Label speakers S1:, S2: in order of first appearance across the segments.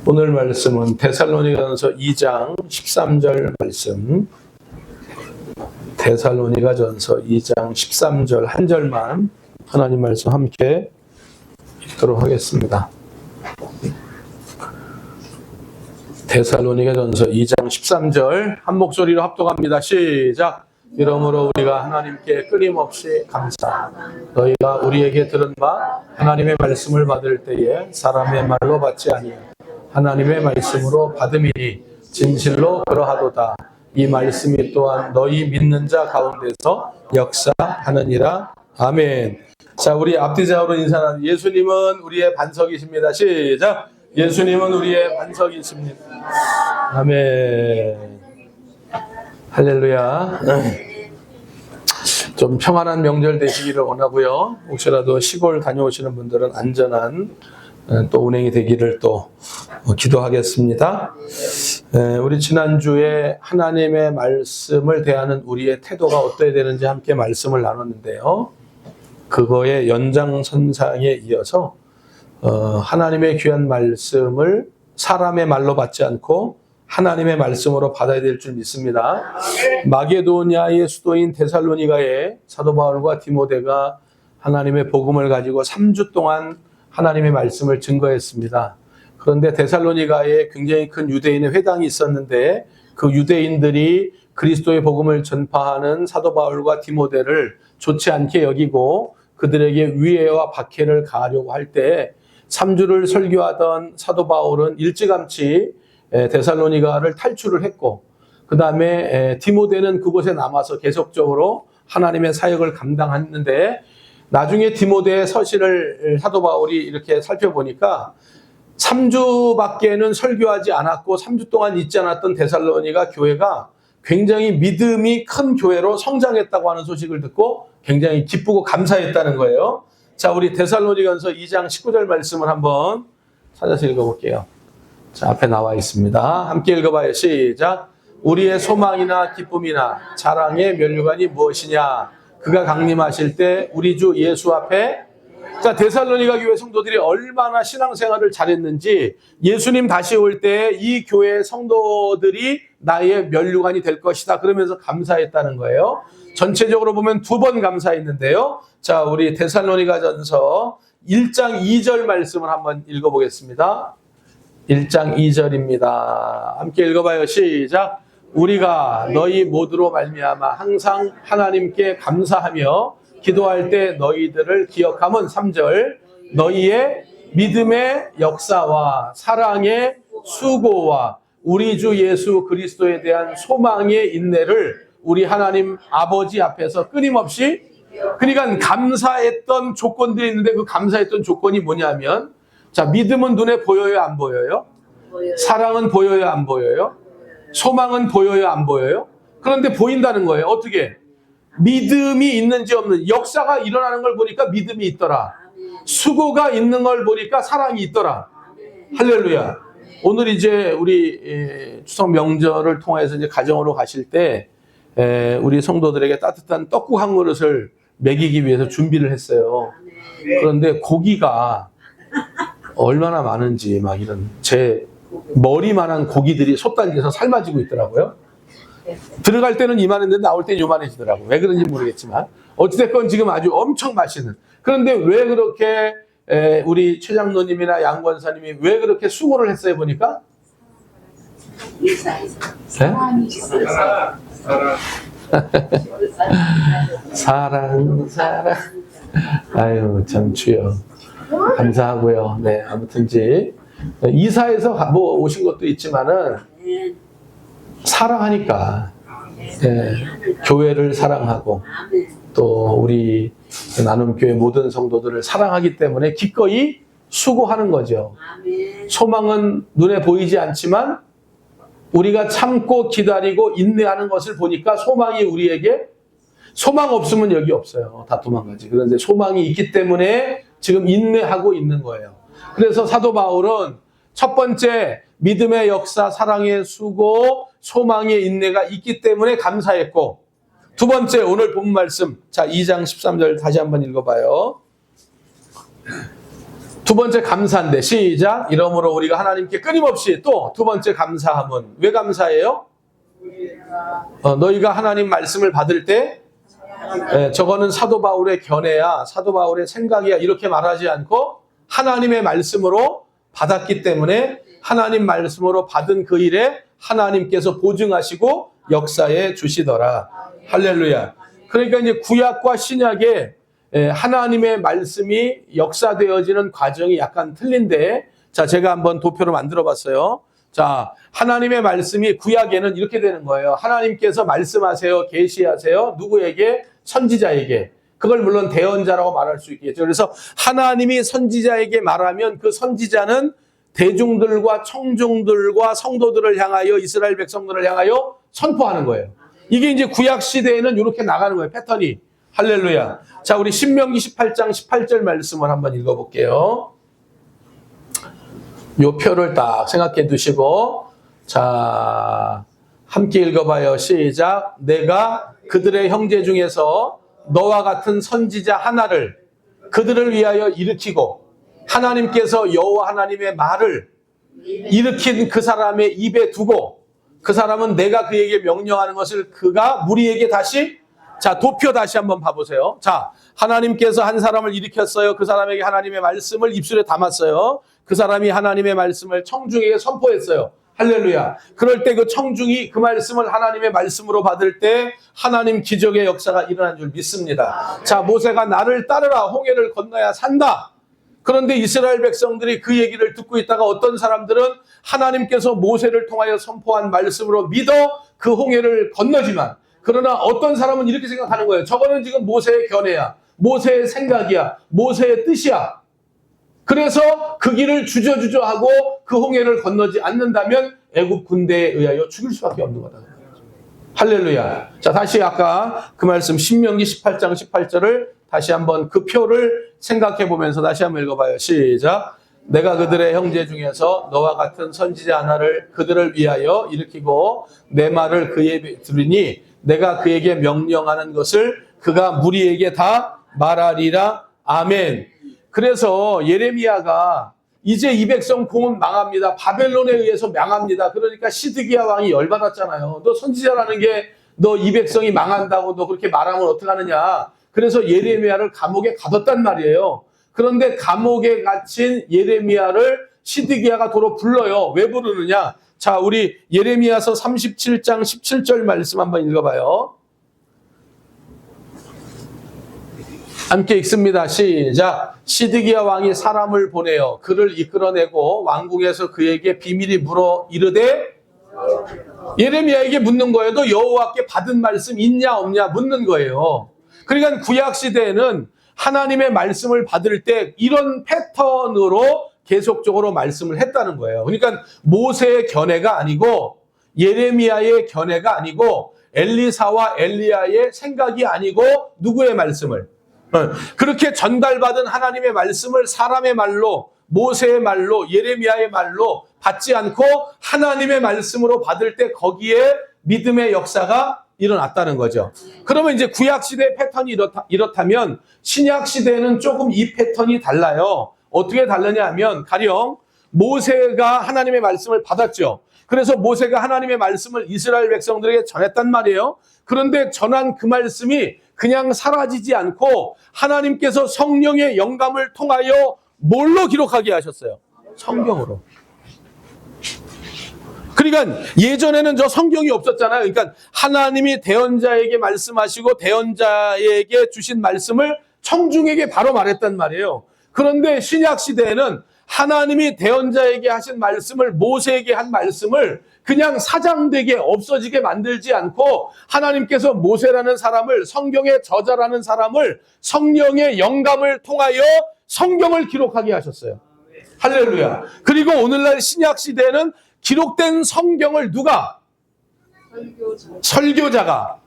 S1: 오늘 말씀은 데살로니가전서 2장 13절 말씀. 데살로니가전서 2장 13절 한 절만 하나님 말씀 함께 읽도록 하겠습니다. 데살로니가전서 2장 13절 한 목소리로 합독합니다. 시작. 이러므로 우리가 하나님께 끊임없이 감사, 너희가 우리에게 들은 바 하나님의 말씀을 받을 때에 사람의 말로 받지 아니하여 하나님의 말씀으로 받음이니 진실로 그러하도다. 이 말씀이 또한 너희 믿는 자 가운데서 역사하느니라. 아멘. 자, 우리 앞뒤좌우로 인사하는 예수님은 우리의 반석이십니다. 시작. 예수님은 우리의 반석이십니다. 아멘. 할렐루야. 좀 평안한 명절 되시기를 원하고요. 혹시라도 시골 다녀오시는 분들은 안전한 또 운행이 되기를 또 기도하겠습니다. 우리 지난주에 하나님의 말씀을 대하는 우리의 태도가 어떠해야 되는지 함께 말씀을 나눴는데요. 그거의 연장선상에 이어서 하나님의 귀한 말씀을 사람의 말로 받지 않고 하나님의 말씀으로 받아야 될 줄 믿습니다. 마게도냐의 수도인 데살로니가에 사도 바울과 디모데가 하나님의 복음을 가지고 3주 동안 하나님의 말씀을 증거했습니다. 그런데 데살로니가에 굉장히 큰 유대인의 회당이 있었는데 그 유대인들이 그리스도의 복음을 전파하는 사도 바울과 디모데를 좋지 않게 여기고 그들에게 위해와 박해를 가하려고 할 때 3주를 설교하던 사도 바울은 일찌감치 데살로니가를 탈출을 했고 그 다음에 디모데는 그곳에 남아서 계속적으로 하나님의 사역을 감당했는데 나중에 디모데의 서신을 사도 바울이 이렇게 살펴보니까 3주밖에는 설교하지 않았고 3주 동안 있지 않았던 데살로니가 교회가 굉장히 믿음이 큰 교회로 성장했다고 하는 소식을 듣고 굉장히 기쁘고 감사했다는 거예요. 자, 우리 데살로니가전서 2장 19절 말씀을 한번 찾아서 읽어볼게요. 자, 앞에 나와 있습니다. 함께 읽어봐요. 시작. 우리의 소망이나 기쁨이나 자랑의 면류관이 무엇이냐? 그가 강림하실 때 우리 주 예수 앞에. 자, 데살로니가 교회 성도들이 얼마나 신앙생활을 잘했는지 예수님 다시 올 때 이 교회 성도들이 나의 면류관이 될 것이다 그러면서 감사했다는 거예요. 전체적으로 보면 2번 감사했는데요. 자, 우리 데살로니가전서 1장 2절 말씀을 한번 읽어보겠습니다. 1장 2절입니다. 함께 읽어봐요. 시작. 우리가 너희 모두로 말미암아 항상 하나님께 감사하며 기도할 때 너희들을 기억함은 3절. 너희의 믿음의 역사와 사랑의 수고와 우리 주 예수 그리스도에 대한 소망의 인내를 우리 하나님 아버지 앞에서 끊임없이, 그러니까 감사했던 조건들이 있는데 그 감사했던 조건이 뭐냐면, 자, 믿음은 눈에 보여요, 안 보여요? 사랑은 보여요, 안 보여요? 소망은 보여요, 안 보여요? 그런데 보인다는 거예요. 어떻게? 믿음이 있는지 없는지. 역사가 일어나는 걸 보니까 믿음이 있더라. 수고가 있는 걸 보니까 사랑이 있더라. 할렐루야. 오늘 이제 우리 추석 명절을 통해서 이제 가정으로 가실 때 우리 성도들에게 따뜻한 떡국 한 그릇을 먹이기 위해서 준비를 했어요. 그런데 고기가 얼마나 많은지 막 이런 제 머리만한 고기들이 솥단지에서 삶아지고 있더라고요. 들어갈 때는 이만했는데 나올 때는 요만해지더라고요. 왜 그런지 모르겠지만 어찌됐건 지금 아주 엄청 맛있는. 그런데 왜 그렇게 우리 최 장로님이나 양 권사님이 왜 그렇게 수고를 했어요 보니까? 사랑. 아유 참 주여 감사하고요. 네, 아무튼지 이사해서 뭐 오신 것도 있지만은 사랑하니까 교회를 사랑하고 또 우리 나눔교회 모든 성도들을 사랑하기 때문에 기꺼이 수고하는 거죠. 소망은 눈에 보이지 않지만 우리가 참고 기다리고 인내하는 것을 보니까 소망이 우리에게, 소망 없으면 여기 없어요. 다 도망가지. 그런데 소망이 있기 때문에 지금 인내하고 있는 거예요. 그래서 사도 바울은 첫 번째 믿음의 역사, 사랑의 수고, 소망의 인내가 있기 때문에 감사했고, 두 번째 오늘 본 말씀, 자 2장 13절 다시 한번 읽어봐요. 두 번째 감사인데 시작. 이러므로 우리가 하나님께 끊임없이 또 두 번째 감사함은 왜 감사해요? 너희가 하나님 말씀을 받을 때 저거는 사도 바울의 견해야, 사도 바울의 생각이야 이렇게 말하지 않고 하나님의 말씀으로 받았기 때문에 하나님 말씀으로 받은 그 일에 하나님께서 보증하시고 역사해 주시더라. 할렐루야. 그러니까 이제 구약과 신약에 하나님의 말씀이 역사되어지는 과정이 약간 틀린데, 자, 제가 한번 도표를 만들어 봤어요. 자, 하나님의 말씀이 구약에는 이렇게 되는 거예요. 하나님께서 말씀하세요, 계시하세요. 누구에게? 선지자에게. 그걸 물론 대언자라고 말할 수 있겠죠. 그래서 하나님이 선지자에게 말하면 그 선지자는 대중들과 청중들과 성도들을 향하여, 이스라엘 백성들을 향하여 선포하는 거예요. 이게 이제 구약 시대에는 이렇게 나가는 거예요. 패턴이. 할렐루야. 자, 우리 신명기 18장 18절 말씀을 한번 읽어볼게요. 요 표를 딱 생각해 두시고, 자, 함께 읽어봐요. 시작. 내가 그들의 형제 중에서 너와 같은 선지자 하나를 그들을 위하여 일으키고, 하나님께서 여호와 하나님의 말을 일으킨 그 사람의 입에 두고, 그 사람은 내가 그에게 명령하는 것을 그가 무리에게 다시, 자, 도표 다시 한번 봐보세요. 자, 하나님께서 한 사람을 일으켰어요. 그 사람에게 하나님의 말씀을 입술에 담았어요. 그 사람이 하나님의 말씀을 청중에게 선포했어요. 할렐루야. 그럴 때 그 청중이 그 말씀을 하나님의 말씀으로 받을 때 하나님 기적의 역사가 일어난 줄 믿습니다. 자, 모세가 나를 따르라, 홍해를 건너야 산다. 그런데 이스라엘 백성들이 그 얘기를 듣고 있다가 어떤 사람들은 하나님께서 모세를 통하여 선포한 말씀으로 믿어 그 홍해를 건너지만, 그러나 어떤 사람은 이렇게 생각하는 거예요. 저거는 지금 모세의 견해야, 모세의 생각이야, 모세의 뜻이야. 그래서 그 길을 주저주저하고 그 홍해를 건너지 않는다면 애굽 군대에 의하여 죽일 수밖에 없는 거다. 할렐루야. 자, 다시 아까 그 말씀 신명기 18장 18절을 다시 한번 그 표를 생각해 보면서 다시 한번 읽어봐요. 시작. 내가 그들의 형제 중에서 너와 같은 선지자 하나를 그들을 위하여 일으키고 내 말을 그에게 들으니 내가 그에게 명령하는 것을 그가 무리에게 다 말하리라. 아멘. 그래서 예레미야가 이제 이 백성 공은 망합니다. 바벨론에 의해서 망합니다. 그러니까 시드기야 왕이 열받았잖아요. 너 선지자라는 게 너 이 백성이 망한다고 너 그렇게 말하면 어떡하느냐. 그래서 예레미야를 감옥에 가뒀단 말이에요. 그런데 감옥에 갇힌 예레미야를 시드기야가 도로 불러요. 왜 부르느냐. 자, 우리 예레미야서 37장 17절 말씀 한번 읽어봐요. 함께 읽습니다. 시작. 시드기야 왕이 사람을 보내어 그를 이끌어내고 왕궁에서 그에게 비밀이 물어 이르되, 예레미야에게 묻는 거예요. 너 여호와께 받은 말씀 있냐 없냐 묻는 거예요. 그러니까 구약 시대에는 하나님의 말씀을 받을 때 이런 패턴으로 계속적으로 말씀을 했다는 거예요. 그러니까 모세의 견해가 아니고 예레미야의 견해가 아니고 엘리사와 엘리야의 생각이 아니고 누구의 말씀을, 그렇게 전달받은 하나님의 말씀을 사람의 말로, 모세의 말로, 예레미야의 말로 받지 않고 하나님의 말씀으로 받을 때 거기에 믿음의 역사가 일어났다는 거죠. 그러면 이제 구약 시대의 패턴이 이렇다면 신약 시대에는 조금 이 패턴이 달라요. 어떻게 다르냐 하면 가령 모세가 하나님의 말씀을 받았죠. 그래서 모세가 하나님의 말씀을 이스라엘 백성들에게 전했단 말이에요. 그런데 전한 그 말씀이 그냥 사라지지 않고 하나님께서 성령의 영감을 통하여 뭘로 기록하게 하셨어요? 성경으로. 그러니까 예전에는 저 성경이 없었잖아요. 그러니까 하나님이 대언자에게 말씀하시고 대언자에게 주신 말씀을 청중에게 바로 말했단 말이에요. 그런데 신약 시대에는 하나님이 대언자에게 하신 말씀을, 모세에게 한 말씀을 그냥 사장되게 없어지게 만들지 않고 하나님께서 모세라는 사람을, 성경의 저자라는 사람을 성령의 영감을 통하여 성경을 기록하게 하셨어요. 할렐루야. 그리고 오늘날 신약 시대에는 기록된 성경을 누가? 설교자가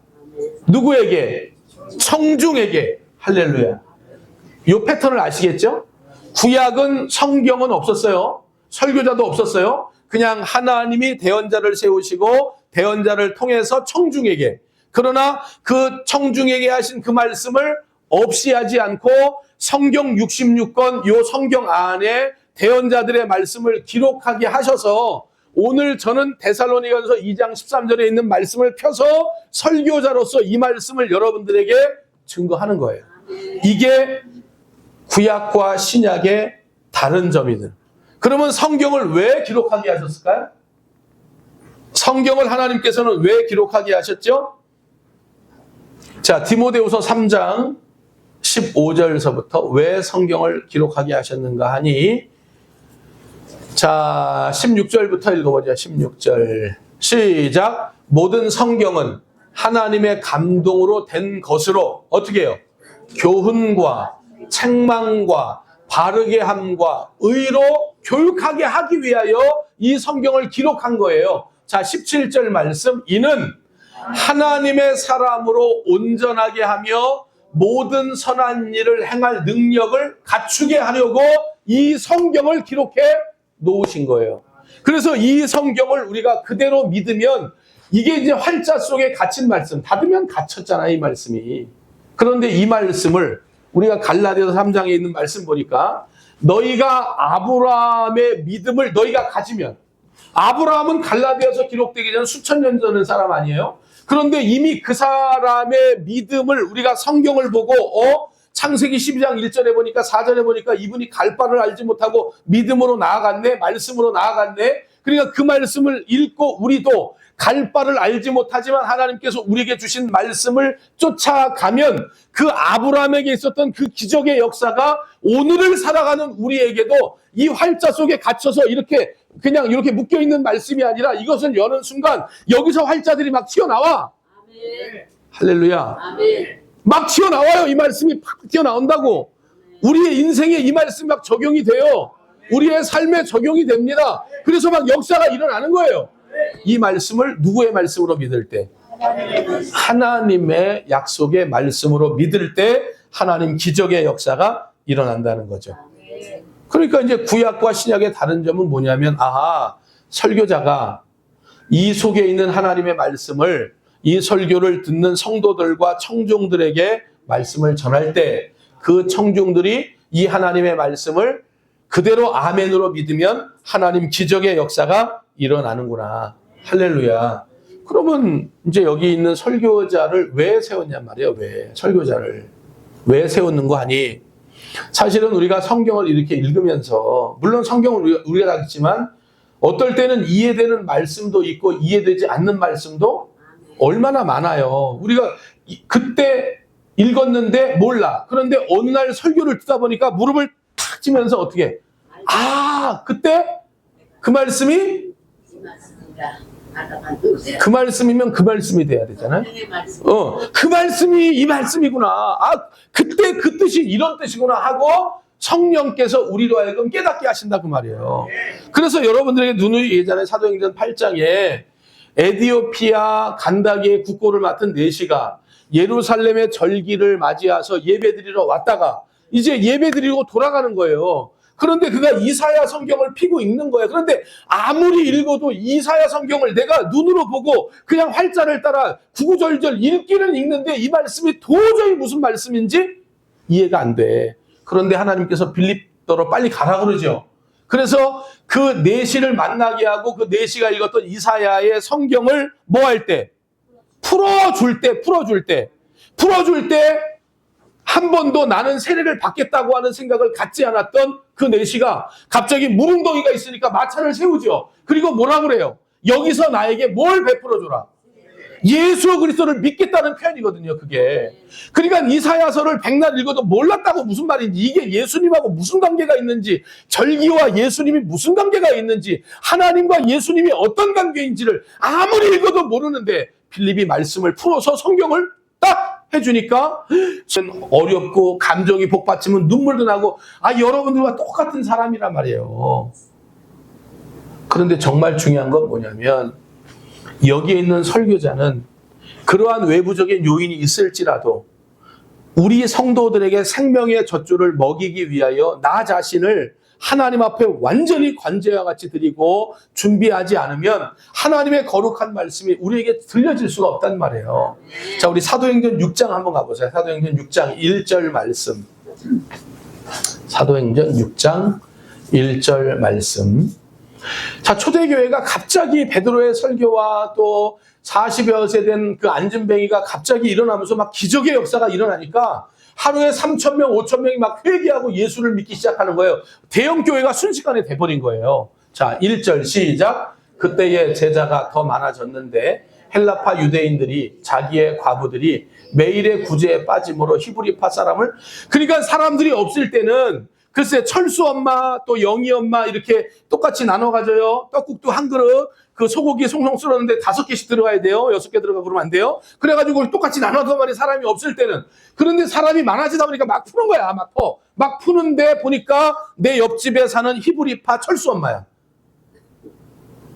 S1: 누구에게? 청중에게. 할렐루야. 이 패턴을 아시겠죠? 구약은 성경은 없었어요. 설교자도 없었어요. 그냥 하나님이 대언자를 세우시고 대언자를 통해서 청중에게, 그러나 그 청중에게 하신 그 말씀을 없이 하지 않고 성경 66권 요 성경 안에 대언자들의 말씀을 기록하게 하셔서 오늘 저는 데살로니가서 2장 13절에 있는 말씀을 펴서 설교자로서 이 말씀을 여러분들에게 증거하는 거예요. 이게 구약과 신약의 다른 점이들. 그러면 성경을 왜 기록하게 하셨을까요? 성경을 하나님께서는 왜 기록하게 하셨죠? 자, 디모데후서 3장 15절서부터 왜 성경을 기록하게 하셨는가 하니, 자, 16절부터 읽어보자. 16절 시작. 모든 성경은 하나님의 감동으로 된 것으로 어떻게 해요? 교훈과 책망과 바르게 함과 의로 교육하게 하기 위하여 이 성경을 기록한 거예요. 자, 17절 말씀. 이는 하나님의 사람으로 온전하게 하며 모든 선한 일을 행할 능력을 갖추게 하려고 이 성경을 기록해 놓으신 거예요. 그래서 이 성경을 우리가 그대로 믿으면 이게 이제 활자 속에 갇힌 말씀, 닫으면 갇혔잖아요, 이 말씀이. 그런데 이 말씀을 우리가 갈라디아서 3장에 있는 말씀 보니까 너희가 아브라함의 믿음을 너희가 가지면, 아브라함은 갈라디아서 기록되기 전 수천 년 전의 사람 아니에요? 그런데 이미 그 사람의 믿음을 우리가 성경을 보고 창세기 12장 1절에 보니까 4절에 보니까 이분이 갈 바를 알지 못하고 믿음으로 나아갔네, 말씀으로 나아갔네. 그러니까 그 말씀을 읽고 우리도 갈 바를 알지 못하지만 하나님께서 우리에게 주신 말씀을 쫓아가면 그 아브라함에게 있었던 그 기적의 역사가 오늘을 살아가는 우리에게도 이 활자 속에 갇혀서 이렇게 그냥 이렇게 묶여있는 말씀이 아니라 이것을 여는 순간 여기서 활자들이 막 튀어나와. 아멘. 할렐루야. 아멘. 막 튀어나와요. 이 말씀이 팍 튀어나온다고. 우리의 인생에 이 말씀이 막 적용이 돼요. 우리의 삶에 적용이 됩니다. 그래서 막 역사가 일어나는 거예요. 이 말씀을 누구의 말씀으로 믿을 때? 하나님의 약속의 말씀으로 믿을 때 하나님 기적의 역사가 일어난다는 거죠. 그러니까 이제 구약과 신약의 다른 점은 뭐냐면, 아하, 설교자가 이 속에 있는 하나님의 말씀을 이 설교를 듣는 성도들과 청중들에게 말씀을 전할 때 그 청중들이 이 하나님의 말씀을 그대로 아멘으로 믿으면 하나님 기적의 역사가 일어나는구나. 할렐루야. 그러면 이제 여기 있는 설교자를 왜 세웠냔 말이에요. 왜? 설교자를 왜 세웠는 거 하니? 사실은 우리가 성경을 이렇게 읽으면서, 물론 성경을 우리가 다 읽지만 어떨 때는 이해되는 말씀도 있고 이해되지 않는 말씀도 얼마나 많아요. 우리가 그때 읽었는데 몰라. 그런데 어느 날 설교를 듣다 보니까 무릎을 탁 치면서 어떻게, 아, 그때 그 말씀이 그 말씀이면 그 말씀이 돼야 되잖아요. 그 말씀이 이 말씀이구나. 아, 그때 그 뜻이 이런 뜻이구나 하고 성령께서 우리로 하여금 깨닫게 하신다 그 말이에요. 그래서 여러분들에게 누누이 예전에 사도행전 8장에 에디오피아 간다기의 국고를 맡은 내시가 예루살렘의 절기를 맞이해서 예배드리러 왔다가 이제 예배드리고 돌아가는 거예요. 그런데 그가 이사야 성경을 피고 읽는 거예요. 그런데 아무리 읽어도 이사야 성경을 내가 눈으로 보고 그냥 활자를 따라 구구절절 읽기는 읽는데 이 말씀이 도저히 무슨 말씀인지 이해가 안 돼. 그런데 하나님께서 빌립도로 빨리 가라 그러죠. 그래서 그 내시를 만나게 하고 그 내시가 읽었던 이사야의 성경을 뭐 할 때? 풀어줄 때 한 번도 나는 세례를 받겠다고 하는 생각을 갖지 않았던 그 내시가 갑자기 무릉덩이가 있으니까 마차를 세우죠. 그리고 뭐라 그래요? 여기서 나에게 뭘 베풀어줘라? 예수 그리스도를 믿겠다는 표현이거든요, 그게. 그러니까 이사야서를 백날 읽어도 몰랐다고 무슨 말인지, 이게 예수님하고 무슨 관계가 있는지, 절기와 예수님이 무슨 관계가 있는지, 하나님과 예수님이 어떤 관계인지를 아무리 읽어도 모르는데 빌립이 말씀을 풀어서 성경을 딱 해주니까 어렵고 감정이 복받치면 눈물도 나고, 아, 여러분들과 똑같은 사람이란 말이에요. 그런데 정말 중요한 건 뭐냐면 여기에 있는 설교자는 그러한 외부적인 요인이 있을지라도 우리 성도들에게 생명의 젖줄을 먹이기 위하여 나 자신을 하나님 앞에 완전히 관제와 같이 드리고 준비하지 않으면 하나님의 거룩한 말씀이 우리에게 들려질 수가 없단 말이에요. 자, 우리 사도행전 6장 한번 가보세요. 사도행전 6장 1절 말씀. 사도행전 6장 1절 말씀. 자, 초대교회가 갑자기 베드로의 설교와 또 40여 세 된 그 안진뱅이가 갑자기 일어나면서 막 기적의 역사가 일어나니까 하루에 3,000명, 5,000명이 막 회개하고 예수를 믿기 시작하는 거예요. 대형 교회가 순식간에 돼버린 거예요. 자, 1절 시작. 그때의 제자가 더 많아졌는데 헬라파 유대인들이 자기의 과부들이 매일의 구제에 빠짐으로 히브리파 사람을, 그러니까 사람들이 없을 때는 글쎄 철수 엄마 또 영희 엄마 이렇게 똑같이 나눠 가져요. 떡국도 한 그릇, 그 소고기 송송 썰었는데 5개씩 들어가야 돼요. 6개 들어가 그러면 안 돼요. 그래가지고 똑같이 나눠서 말이 사람이 없을 때는. 그런데 사람이 많아지다 보니까 막 푸는 거야. 막 푸는데 보니까 내 옆집에 사는 히브리파 철수 엄마야.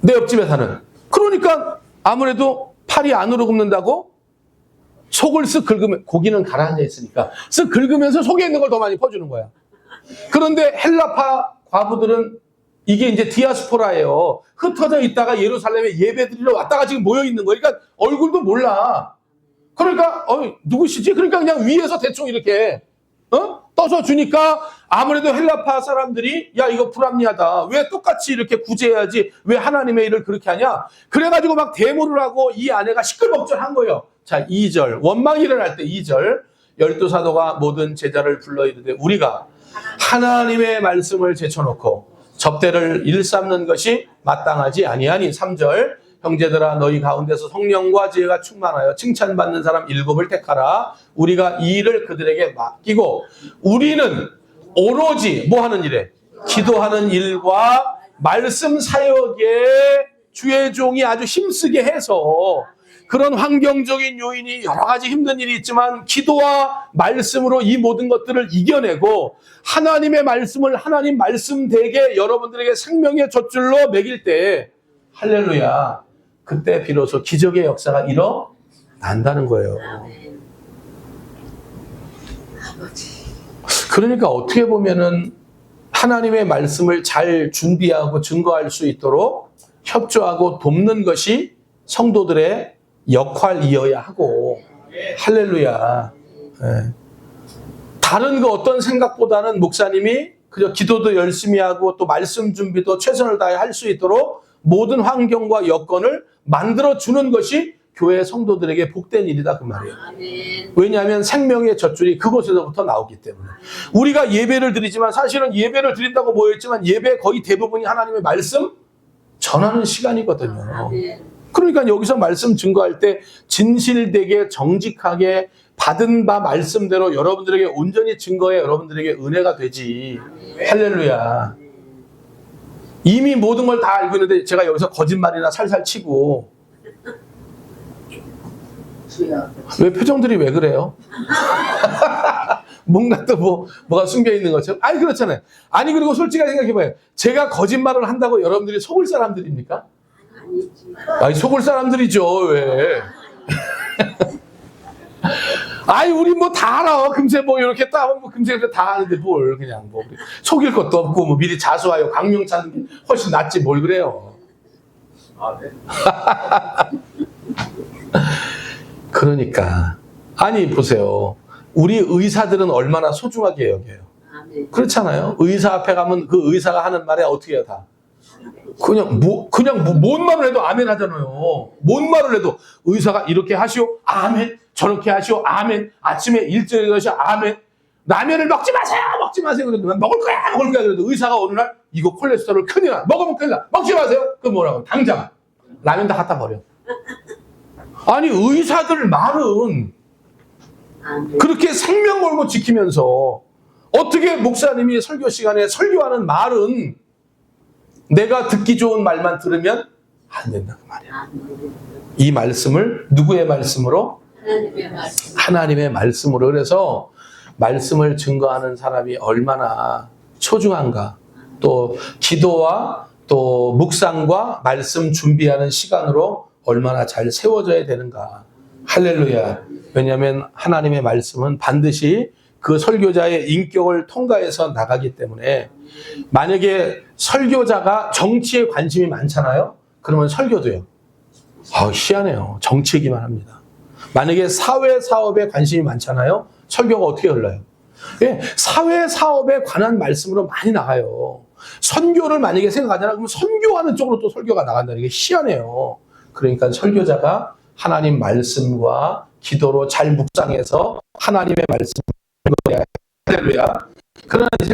S1: 내 옆집에 사는. 그러니까 아무래도 팔이 안으로 굽는다고 속을 쓱 긁으면, 고기는 가라앉아 있으니까 쓱 긁으면서 속에 있는 걸 더 많이 퍼주는 거야. 그런데 헬라파 과부들은 이게 이제 디아스포라예요. 흩어져 있다가 예루살렘에 예배드리러 왔다가 지금 모여 있는 거예요. 그러니까 얼굴도 몰라. 그러니까 누구시지? 그러니까 그냥 위에서 대충 이렇게 떠서 주니까 아무래도 헬라파 사람들이 야 이거 불합리하다. 왜 똑같이 이렇게 구제해야지 왜 하나님의 일을 그렇게 하냐. 그래가지고 막 데모를 하고 이 아내가 시끌벅적한 거예요. 자, 2절 원망이 일어날 때 2절 12사도가 모든 제자를 불러 이르되 우리가 하나님의 말씀을 제쳐놓고 접대를 일삼는 것이 마땅하지 아니하니. 3절 형제들아 너희 가운데서 성령과 지혜가 충만하여 칭찬받는 사람 7을 택하라. 우리가 이 일을 그들에게 맡기고 우리는 오로지 뭐 하는 일에? 기도하는 일과 말씀 사역에 주의 종이 아주 힘쓰게 해서, 그런 환경적인 요인이 여러 가지 힘든 일이 있지만 기도와 말씀으로 이 모든 것들을 이겨내고 하나님의 말씀을 하나님 말씀되게 여러분들에게 생명의 젖줄로 먹일 때 할렐루야, 그때 비로소 기적의 역사가 일어난다는 거예요. 그러니까 어떻게 보면은 하나님의 말씀을 잘 준비하고 증거할 수 있도록 협조하고 돕는 것이 성도들의 역할이어야 하고, 할렐루야. 네. 다른 그 어떤 생각보다는 목사님이 그저 기도도 열심히 하고 또 말씀 준비도 최선을 다해 할 수 있도록 모든 환경과 여건을 만들어주는 것이 교회 성도들에게 복된 일이다 그 말이에요. 왜냐하면 생명의 젖줄이 그곳에서부터 나오기 때문에. 우리가 예배를 드리지만 사실은 예배를 드린다고 모여있지만 예배 거의 대부분이 하나님의 말씀 전하는 시간이거든요. 그러니까 여기서 말씀 증거할 때 진실되게 정직하게 받은 바 말씀대로 여러분들에게 온전히 증거해 여러분들에게 은혜가 되지. 할렐루야. 이미 모든 걸 다 알고 있는데 제가 여기서 거짓말이나 살살 치고. 왜 표정들이 왜 그래요? 뭔가 또 뭐가 숨겨 있는 것처럼. 아니 그렇잖아요. 아니 그리고 솔직하게 생각해봐요. 제가 거짓말을 한다고 여러분들이 속을 사람들입니까? 아니 속을 사람들이죠. 왜? 아니 우리 뭐 다 알아. 금세 뭐 이렇게 딱 금세 다 아는데 뭘 그냥 뭐 속일 것도 없고 뭐 미리 자수하여 강령 찾는 게 훨씬 낫지 뭘 그래요. 아, 네. 그러니까 아니 보세요. 우리 의사들은 얼마나 소중하게 여겨요. 그렇잖아요. 의사 앞에 가면 그 의사가 하는 말에 어떻게 해요 다. 그냥 뭔 말을 해도 아멘 하잖아요. 뭔 말을 해도 의사가 이렇게 하시오 아멘, 저렇게 하시오 아멘, 아침에 일찍 일어나시오 아멘, 라면을 먹지 마세요 그래도 먹을 거야 그래도 의사가 어느 날 이거 콜레스테롤 큰일 나 먹으면 큰일 나 먹지 마세요. 그럼 뭐라고? 당장 라면 다 갖다 버려. 아니 의사들 말은 그렇게 생명 걸고 지키면서 어떻게 목사님이 설교 시간에 설교하는 말은 내가 듣기 좋은 말만 들으면 안 된다 그 말이야. 이 말씀을 누구의 말씀으로? 하나님의 말씀으로. 그래서 말씀을 증거하는 사람이 얼마나 소중한가. 또 기도와 또 묵상과 말씀 준비하는 시간으로 얼마나 잘 세워져야 되는가. 할렐루야. 왜냐하면 하나님의 말씀은 반드시 그 설교자의 인격을 통과해서 나가기 때문에 만약에 설교자가 정치에 관심이 많잖아요. 그러면 설교도요. 희한해요. 정치 얘기만 합니다. 만약에 사회 사업에 관심이 많잖아요. 설교가 어떻게 흘러요? 예, 사회 사업에 관한 말씀으로 많이 나가요. 선교를 만약에 생각하잖아요. 그러면 선교하는 쪽으로 또 설교가 나간다는 게 희한해요. 그러니까 설교자가 하나님 말씀과 기도로 잘 묵상해서 하나님의 말씀을 할렐루야. 그러나 이제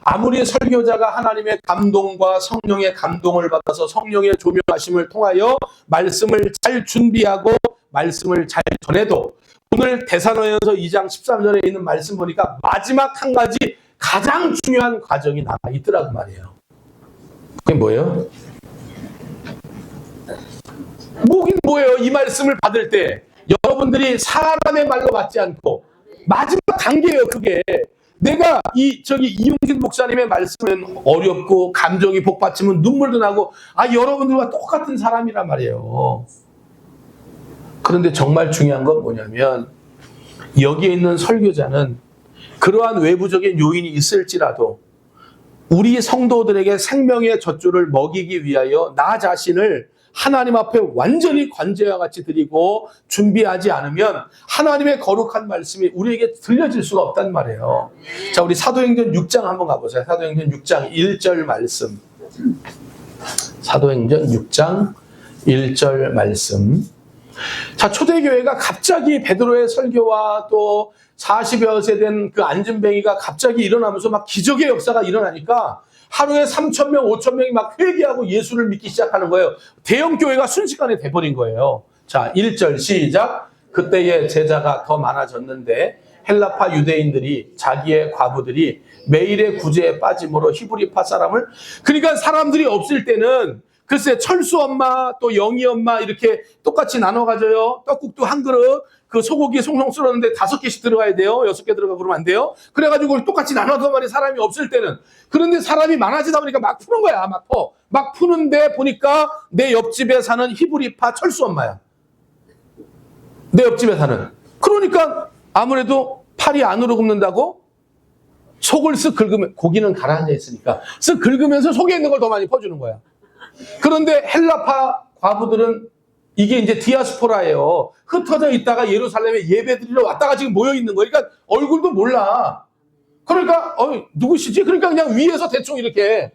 S1: 아무리 설교자가 하나님의 감동과 성령의 감동을 받아서 성령의 조명하심을 통하여 말씀을 잘 준비하고 말씀을 잘 전해도 오늘 데살로니가서 2장 13절에 있는 말씀 보니까 마지막 한 가지 가장 중요한 과정이 남아 있더라고 말이에요. 그게 뭐예요? 뭐긴 뭐예요? 이 말씀을 받을 때 여러분들이 사람의 말로 받지 않고 마지막 단계예요. 그게 내가 이용진 목사님의 말씀은 어렵고 감정이 복받치면 눈물도 나고 여러분들과 똑같은 사람이란 말이에요. 그런데 정말 중요한 건 뭐냐면 여기에 있는 설교자는 그러한 외부적인 요인이 있을지라도 우리 성도들에게 생명의 젖줄을 먹이기 위하여 나 자신을 하나님 앞에 완전히 관제와 같이 드리고 준비하지 않으면 하나님의 거룩한 말씀이 우리에게 들려질 수가 없단 말이에요. 자, 우리 사도행전 6장 한번 가보세요. 사도행전 6장 1절 말씀. 사도행전 6장 1절 말씀. 자, 초대교회가 갑자기 베드로의 설교와 또 40여 세 된 그 안진뱅이가 갑자기 일어나면서 막 기적의 역사가 일어나니까 하루에 3,000명, 5,000명이 막 회개하고 예수를 믿기 시작하는 거예요. 대형 교회가 순식간에 돼버린 거예요. 자, 1절 시작. 그때의 제자가 더 많아졌는데 헬라파 유대인들이 자기의 과부들이 매일의 구제에 빠짐으로 히브리파 사람을 그러니까 사람들이 없을 때는 글쎄 철수 엄마 또 영희 엄마 이렇게 똑같이 나눠 가져요. 떡국도 한 그릇 그 소고기 송송 썰었는데 5개씩 들어가야 돼요. 6개 들어가고 그러면 안 돼요. 그래가지고 똑같이 나눠서 말이 사람이 없을 때는 그런데 사람이 많아지다 보니까 막 푸는 거야. 막 푸는데 보니까 내 옆집에 사는 히브리파 철수 엄마야. 내 옆집에 사는. 그러니까 아무래도 팔이 안으로 굽는다고 속을 쓱 긁으면 고기는 가라앉아 있으니까 쓱 긁으면서 속에 있는 걸 더 많이 퍼주는 거야. 그런데 헬라파 과부들은 이게 이제 디아스포라예요. 흩어져 있다가 예루살렘에 예배드리러 왔다가 지금 모여 있는 거예요. 그러니까 얼굴도 몰라. 그러니까 누구시지? 그러니까 그냥 위에서 대충 이렇게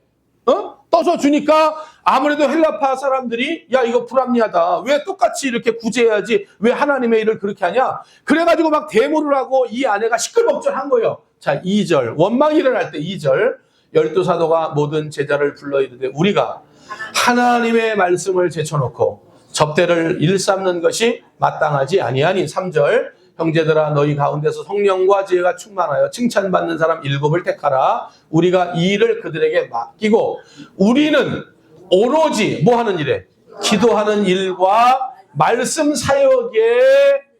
S1: 떠서 주니까 아무래도 헬라파 사람들이 야 이거 불합리하다. 왜 똑같이 이렇게 구제해야지 왜 하나님의 일을 그렇게 하냐. 그래가지고 막 데모를 하고 이 아내가 시끌벅적한 거예요. 자 2절 원망이 일어날 때 2절 12사도가 모든 제자를 불러 이르되 우리가 하나님의 말씀을 제쳐놓고 접대를 일삼는 것이 마땅하지 아니하니 3절 형제들아 너희 가운데서 성령과 지혜가 충만하여 칭찬받는 사람 7을 택하라. 우리가 이 일을 그들에게 맡기고 우리는 오로지 뭐 하는 일에 기도하는 일과 말씀 사역에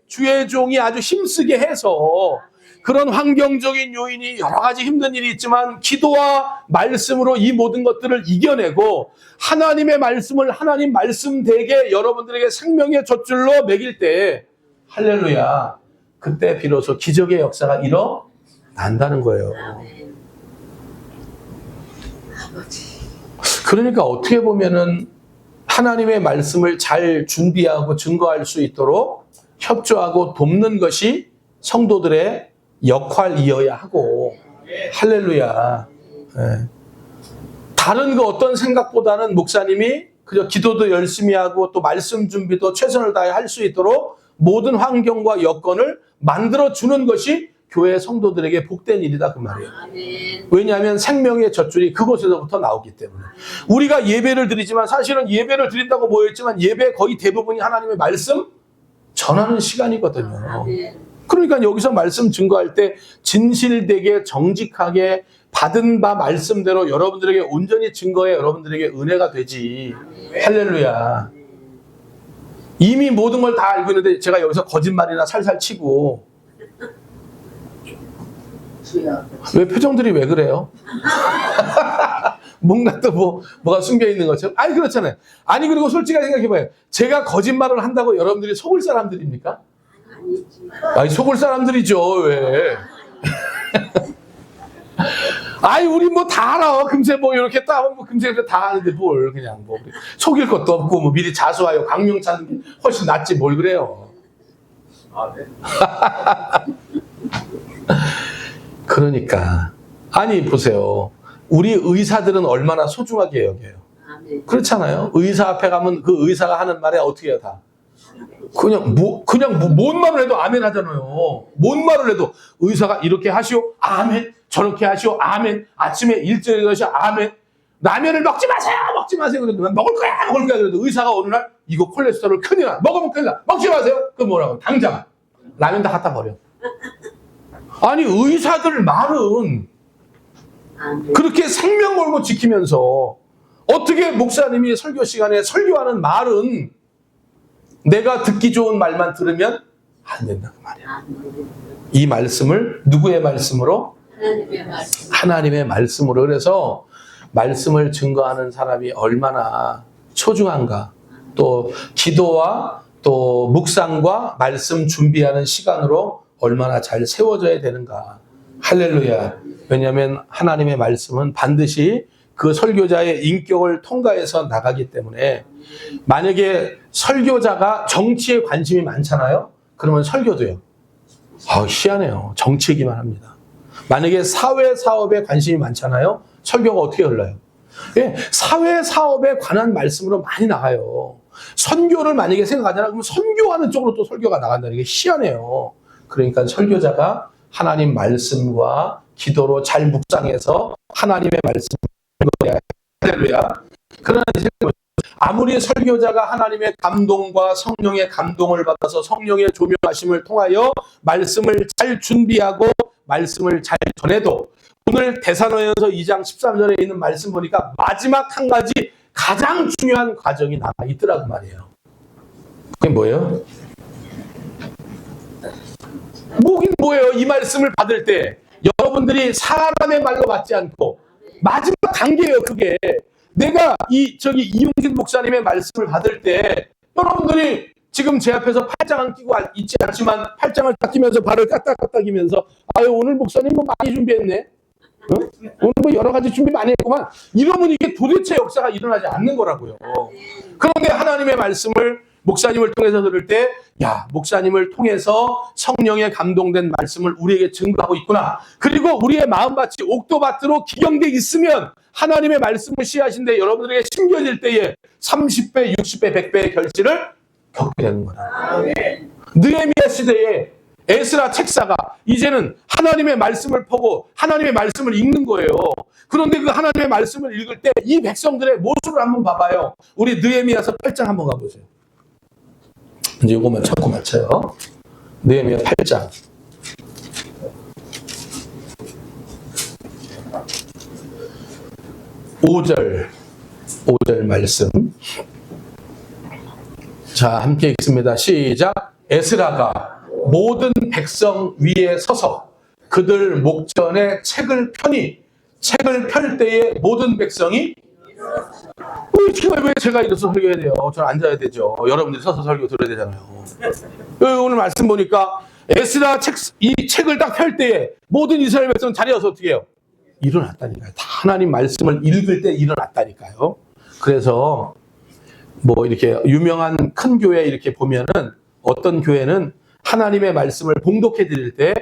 S1: 주의 종이 아주 힘쓰게 해서 그런 환경적인 요인이 여러 가지 힘든 일이 있지만 기도와 말씀으로 이 모든 것들을 이겨내고 하나님의 말씀을 하나님 말씀되게 여러분들에게 생명의 젖줄로 먹일 때 할렐루야 그때 비로소 기적의 역사가 일어난다는 거예요. 그러니까 어떻게 보면은 하나님의 말씀을 잘 준비하고 증거할 수 있도록 협조하고 돕는 것이 성도들의 역할이어야 하고 할렐루야. 네. 다른 그 어떤 생각보다는 목사님이 그저 기도도 열심히 하고 또 말씀 준비도 최선을 다해 할 수 있도록 모든 환경과 여건을 만들어주는 것이 교회 성도들에게 복된 일이다 그 말이에요. 왜냐하면 생명의 젖줄이 그곳에서부터 나오기 때문에 우리가 예배를 드리지만 사실은 예배를 드린다고 모여있지만 예배 거의 대부분이 하나님의 말씀 전하는 시간이거든요. 그러니까 여기서 말씀 증거할 때 진실되게 정직하게 받은 바 말씀대로 여러분들에게 온전히 증거해 여러분들에게 은혜가 되지. 할렐루야. 이미 모든 걸 다 알고 있는데 제가 여기서 거짓말이나 살살 치고 왜 표정들이 왜 그래요? 뭔가 또 뭐가 숨겨 있는 것처럼. 아니 그렇잖아요. 아니 그리고 솔직하게 생각해봐요. 제가 거짓말을 한다고 여러분들이 속을 사람들입니까? 아니 속을 사람들이죠. 왜? 아이, 우리 뭐 다 알아. 금세 뭐 이렇게 따면 뭐 금세 다 아는데 뭘 그냥 뭐 속일 것도 없고 뭐 미리 자수하여 강령 찾는 게 훨씬 낫지 뭘 그래요.
S2: 아, 네.
S1: 그러니까 아니 보세요. 우리 의사들은 얼마나 소중하게 여겨요. 그렇잖아요. 의사 앞에 가면 그 의사가 하는 말에 어떻게 해요 다. 그냥 뭔 말을 해도 아멘 하잖아요. 뭔 말을 해도 의사가 이렇게 하시오 아멘, 저렇게 하시오 아멘, 아침에 일찍 일어나시오 아멘, 라면을 먹지 마세요 먹지 마세요 그래도 먹을 거야 그래도 의사가 어느 날 이거 콜레스테롤 큰일 나 먹으면 큰일 나 먹지 마세요. 그럼 뭐라고 당장 라면 다 갖다 버려. 아니 의사들 말은 그렇게 생명 걸고 지키면서 어떻게 목사님이 설교 시간에 설교하는 말은 내가 듣기 좋은 말만 들으면 안 된다 그 말이야. 이 말씀을 누구의 말씀으로? 하나님의 말씀으로. 그래서 말씀을 증거하는 사람이 얼마나 소중한가. 또 기도와 또 묵상과 말씀 준비하는 시간으로 얼마나 잘 세워져야 되는가. 할렐루야. 왜냐하면 하나님의 말씀은 반드시 그 설교자의 인격을 통과해서 나가기 때문에 만약에 설교자가 정치에 관심이 많잖아요. 그러면 설교도요. 희한해요. 정치 얘기만 합니다. 만약에 사회 사업에 관심이 많잖아요. 설교가 어떻게 흘러요? 예, 사회 사업에 관한 말씀으로 많이 나가요. 선교를 만약에 생각하잖아요. 그러면 선교하는 쪽으로 또 설교가 나간다는 게 희한해요. 그러니까 설교자가 하나님 말씀과 기도로 잘 묵상해서 하나님의 말씀을 읽어야 할렐루야. 그러나 이제 아무리 설교자가 하나님의 감동과 성령의 감동을 받아서 성령의 조명하심을 통하여 말씀을 잘 준비하고 말씀을 잘 전해도 오늘 데살로니가서 2장 13절에 있는 말씀 보니까 마지막 한 가지 가장 중요한 과정이 남아 있더라고 말이에요. 그게 뭐예요? 뭐긴 뭐예요? 이 말씀을 받을 때 여러분들이 사람의 말로 받지 않고 마지막 단계예요. 그게 내가 이용진 목사님의 말씀을 받을 때 여러분들이 지금 제 앞에서 팔짱을 끼고 있지 않지만 팔짱을 딱 끼면서 발을 까딱까딱이면서 아유 오늘 목사님 뭐 많이 준비했네. 오늘 뭐 여러 가지 준비 많이 했구만. 이러면 이게 도대체 역사가 일어나지 않는 거라고요. 그런데 하나님의 말씀을 목사님을 통해서 들을 때, 야, 목사님을 통해서 성령에 감동된 말씀을 우리에게 증거하고 있구나. 그리고 우리의 마음밭이 옥토밭으로 기경돼 있으면 하나님의 말씀을 시하신데 여러분들에게 심겨질 때에 30배, 60배, 100배의 결실을 겪게 되는 거다. 느헤미야 시대에 에스라 책사가 이제는 하나님의 말씀을 보고 하나님의 말씀을 읽는 거예요. 그런데 그 하나님의 말씀을 읽을 때 이 백성들의 모습을 한번 봐봐요. 우리 느헤미야서 8장 한번 가보세요. 이제 이거만 찾고 맞춰요. 느헤미야 8장. 5절 말씀. 자, 함께 읽습니다. 시작. 에스라가 모든 백성 위에 서서 그들 목전에 책을 펴니 책을 펼 때에 모든 백성이 왜 제가 일어서 설교해야 돼요? 저는 앉아야 되죠. 여러분들이 서서 설교 들어야 되잖아요. 오늘 말씀 보니까 에스라 이 책을 딱 펼 때에 모든 이스라엘 백성 자리에서 어떻게 해요? 일어났다니까요. 다 하나님 말씀을 읽을 때 일어났다니까요. 그래서 뭐 이렇게 유명한 큰 교회 이렇게 보면은 어떤 교회는 하나님의 말씀을 봉독해 드릴 때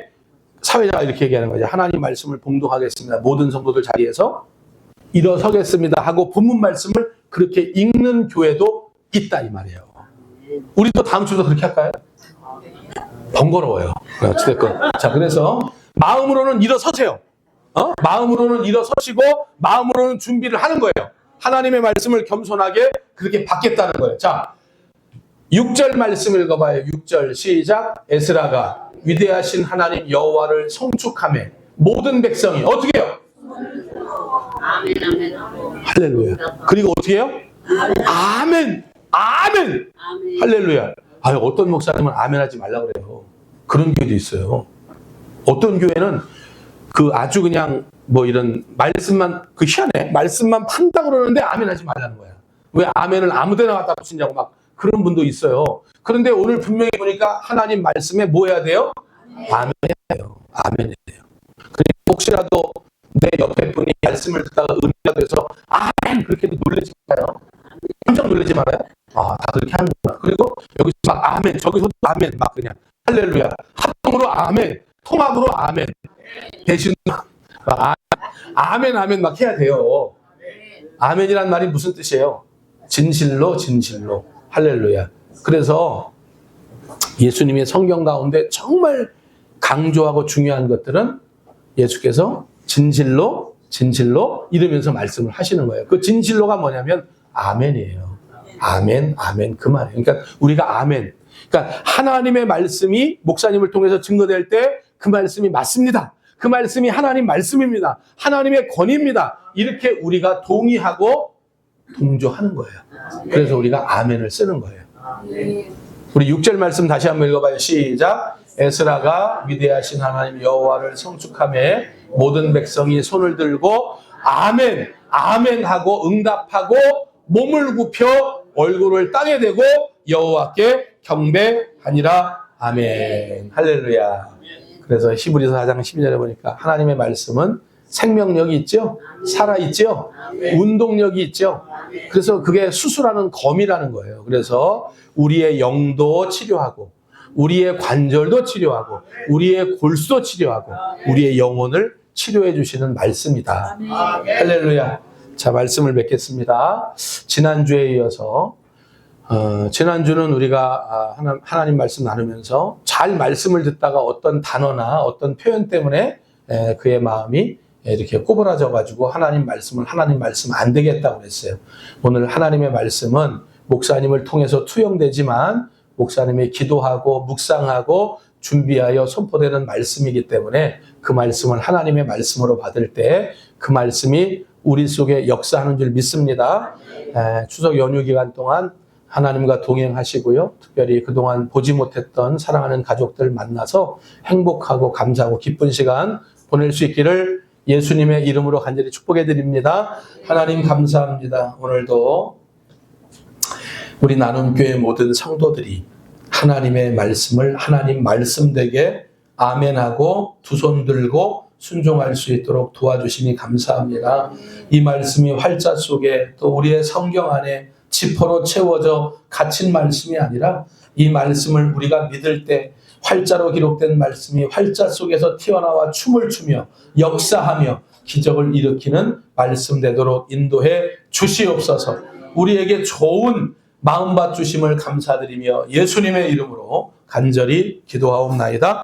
S1: 사회자가 이렇게 얘기하는 거죠. 하나님 말씀을 봉독하겠습니다. 모든 성도들 자리에서 일어서겠습니다 하고 본문 말씀을 그렇게 읽는 교회도 있다 이 말이에요. 우리도 다음 주도 그렇게 할까요? 번거로워요. 어찌됐건. 자, 그래서 마음으로는 일어서세요. 마음으로는 일어서시고 마음으로는 준비를 하는 거예요. 하나님의 말씀을 겸손하게 그렇게 받겠다는 거예요. 자, 6절 말씀 읽어봐요. 6절 시작. 에스라가 위대하신 하나님 여호와를 송축하며 모든 백성이 어떻게 해요?
S3: 아멘, 아멘.
S1: 할렐루야. 그리고 어떻게 해요? 아멘. 아멘.
S3: 아멘.
S1: 할렐루야. 어떤 목사님은 아멘 하지 말라고 그래요. 그런 교회도 있어요. 어떤 교회는 아주 그냥 뭐 이런 말씀만 희한해. 말씀만 판다 그러는데 아멘 하지 말라는 거야. 왜 아멘을 아무 데나 갖다 붙이냐고 막 그런 분도 있어요. 그런데 오늘 분명히 보니까 하나님 말씀에 뭐 해야 돼요? 아멘 해야 돼요. 아멘 해야 돼요. 그러니까 혹시라도 내 옆에 분이 말씀을 듣다가 은혜가 돼서 아멘 그렇게 놀라지 말아요. 깜짝 놀라지 말아요. 아, 다 그렇게 하는구나. 그리고 여기서 막 아멘, 저기서 아멘, 막 그냥 할렐루야. 합동으로 아멘, 통합으로 아멘. 대신 막 아멘, 아멘 막 해야 돼요. 아멘이란 말이 무슨 뜻이에요? 진실로, 진실로. 할렐루야. 그래서 예수님의 성경 가운데 정말 강조하고 중요한 것들은 예수께서 진실로, 진실로 이러면서 말씀을 하시는 거예요. 그 진실로가 뭐냐면 아멘이에요. 아멘, 아멘 그 말이에요. 그러니까 우리가 아멘. 그러니까 하나님의 말씀이 목사님을 통해서 증거될 때 그 말씀이 맞습니다. 그 말씀이 하나님 말씀입니다. 하나님의 권위입니다. 이렇게 우리가 동의하고 동조하는 거예요. 그래서 우리가 아멘을 쓰는 거예요. 우리 6절 말씀 다시 한번 읽어봐요. 시작. 에스라가 위대하신 하나님 여호와를 성축하며 모든 백성이 손을 들고 아멘, 아멘 하고 응답하고 몸을 굽혀 얼굴을 땅에 대고 여호와께 경배하니라. 아멘. 할렐루야. 그래서 히브리서 4장 12절에 보니까 하나님의 말씀은 생명력이 있죠? 살아있죠? 운동력이 있죠? 그래서 그게 수술하는 검이라는 거예요. 그래서 우리의 영도 치료하고 우리의 관절도 치료하고 우리의 골수도 치료하고 우리의 영혼을 치료해 주시는 말씀이다. 할렐루야. 자, 말씀을 맺겠습니다. 지난주에 이어서 지난주는 우리가 하나님 말씀 나누면서 잘 말씀을 듣다가 어떤 단어나 어떤 표현 때문에 그의 마음이 이렇게 꼬부라져 가지고 하나님 말씀 안 되겠다고 그랬어요. 오늘 하나님의 말씀은 목사님을 통해서 투영되지만 목사님이 기도하고 묵상하고 준비하여 선포되는 말씀이기 때문에 그 말씀을 하나님의 말씀으로 받을 때 그 말씀이 우리 속에 역사하는 줄 믿습니다. 추석 연휴 기간 동안 하나님과 동행하시고요. 특별히 그동안 보지 못했던 사랑하는 가족들 만나서 행복하고 감사하고 기쁜 시간 보낼 수 있기를 예수님의 이름으로 간절히 축복해 드립니다. 하나님 감사합니다. 오늘도 우리 나눔교회 모든 성도들이 하나님의 말씀을 하나님 말씀되게 아멘하고 두 손 들고 순종할 수 있도록 도와주시니 감사합니다. 이 말씀이 활자 속에 또 우리의 성경 안에 지퍼로 채워져 갇힌 말씀이 아니라 이 말씀을 우리가 믿을 때 활자로 기록된 말씀이 활자 속에서 튀어나와 춤을 추며 역사하며 기적을 일으키는 말씀 되도록 인도해 주시옵소서. 우리에게 좋은 마음밭 주심을 감사드리며 예수님의 이름으로 간절히 기도하옵나이다.